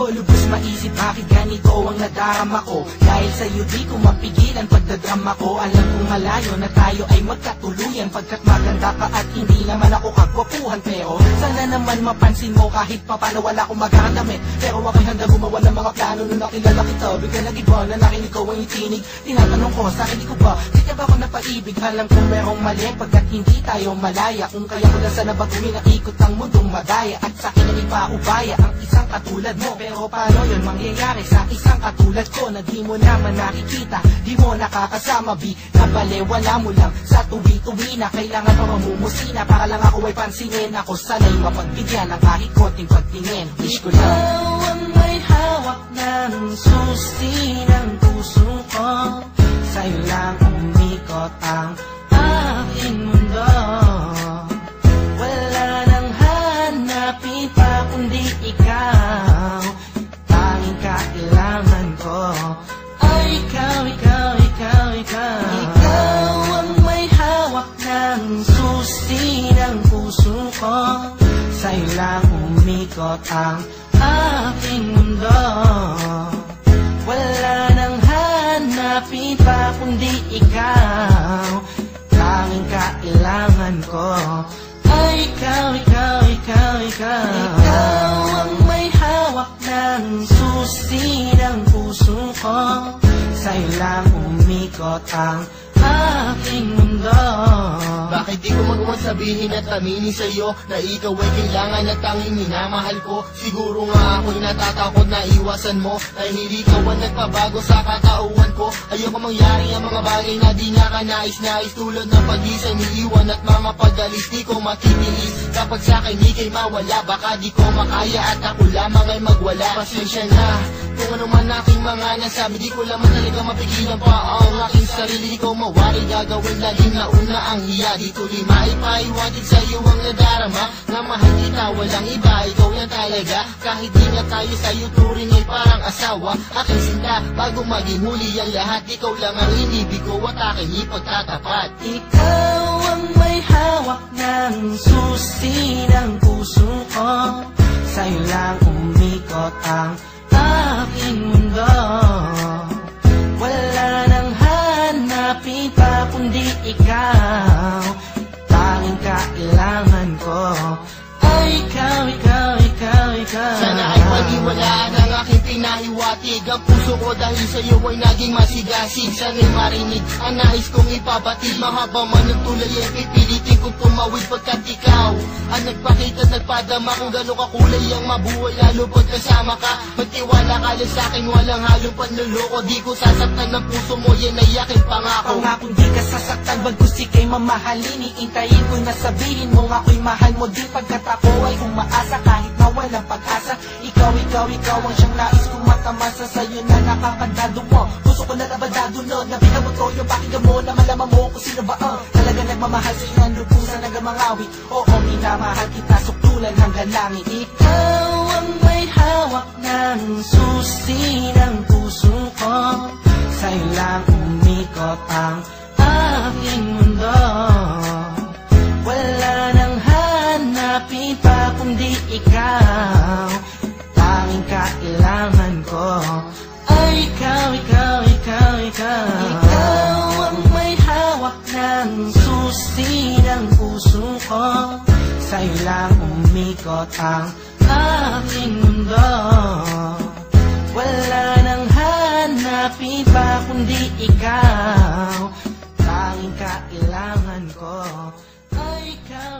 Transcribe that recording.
Lubos maisip bakit ganito ang nadarama ko. Dahil sa'yo di ko mapigilan pagdadrama ko. Alam kong malayo na tayo ay magkatuluyan, pagkat maganda ka at hindi naman ako kagwapuhan. Pero sana naman mapansin mo kahit papano wala akong magkakadamit. Pero ako'y handa gumawa ng mga plano nung nakilala kita. Bigla nag-iba na nakinig ko ang itinig. Tinatanong ko sa hindi ko ba di ba ako napaibig? Alam kong merong mali pagkat hindi tayo malaya. Kung kaya ko lang sana baguhin ang ikot ng mundong madaya. At sa'kin ay ipaubaya ang isang katulad mo. Pero paano yun mangyayari sa isang katulad ko na di mo naman nakikita, di mo nakakasama, wala mo lang sa tuwi-tuwi na kailangan pa mamumusina para lang ako ay pansinin. Ako sana'y mapagbigyan ng kahit konting pagtingin. Wish ko lang ikaw ang may hawak ng susi ng puso ko. Sa'yo lang umikot ang aking mundo. Wala nang hanapin pa kundi ikaw. Tanging kailangan ko ay ikaw, ikaw, ikaw, ikaw. Ikaw ang may hawak ng susi ng puso ko. Sa'yo lang umikot ang aking mundo. Wala nang hanapin pa kundi ikaw. Tanging kailangan ko ay ikaw, ikaw, ikaw, ikaw. Ikaw ang may hawak ng susi ng puso ko. Sa'yo lang umikot ang aking mundo. Bakit di ko magawa sabihin at aminin sa'yo na ikaw ay kailangan at tanging minamahal ko? Siguro nga ako'y natatakot na iwasan mo, dahil hindi ikaw ang nagpabago sa katauhan ko. Ayoko mangyari ang mga bagay na di nakanais-nais, tulad ng pag-isa niiwan at mga pag-alis. Di ko matitiis kapag sa'kin ika'y mawala. Baka di ko makaya at ako lamang ay magwala. Pasensya na kung ano man aking mga nasabi, di ko lamang talaga mapigilan pa ang aking sarili. Di ko mawari gagawin laging nauna ang hiya. Di tuloy maipaiwatig sa'yo ang nadarama, na mahal kita walang iba, ikaw yan talaga. Kahit di nga tayo sa'yo turing ay parang asawa, aking sinta bago maging huli ang lahat. Ikaw lang ang inibig ko at aking ipagtatapat. Ikaw ang may hawak ng susi ng puso ko. Sa'yo lang umikot ang aking mundo. Wala nang hanapin pa kundi ikaw. Tanging kailangan ko ay ikaw, ikaw, ikaw, ikaw. Sana ay pag-iwalaan ang aking pinahiwatig. Ang puso ko dahil sa'yo ay naging masigasig. Sana'y marinig ang nais kong ipabatid. Mahaba man ang tulay ay pipilitin kong tumawid, pagkat ikaw ang nagpakita at nagpadama kung gano'ng kakulay ang mabuhay, lalo pag kasama ka. Magtiwala ka lang sa'kin, walang halong panluloko. Di ko sasaktan ng puso mo, yan ay aking pangako. Pangakong di ka sasaktan, bagkus ika'y mamahalin. Iintayin ko na sabihin mo ako'y mahal mo din, pagkat ako ay umaasa kahit na walang pag-asa. Ikaw, ikaw, ikaw ang siyang nais kong matamasa. Sa'yo na nakakandado mo, puso ko na nabadado no. Nabita mo to, yung pakinggan mo na malaman mo kung sino ba talaga nagmamahal sa'yo ng lubusan nagamangawi. Oo, minamahal kita suktulan hanggang langit. Ikaw ang may hawak ng susi ng puso ko. Sa'yo lang umikot ang aking mundo. Wala nang hanapin pa kundi ikaw. Tanging kailangan ko ay ikaw, ikaw, ikaw, ikaw. Ikaw ang may hawak ng susi ng puso ko. Sa'yo lang umikot ang aking mundo. Wala nang hanapin pa kundi ikaw. Tanging kailangan ko ay ikaw.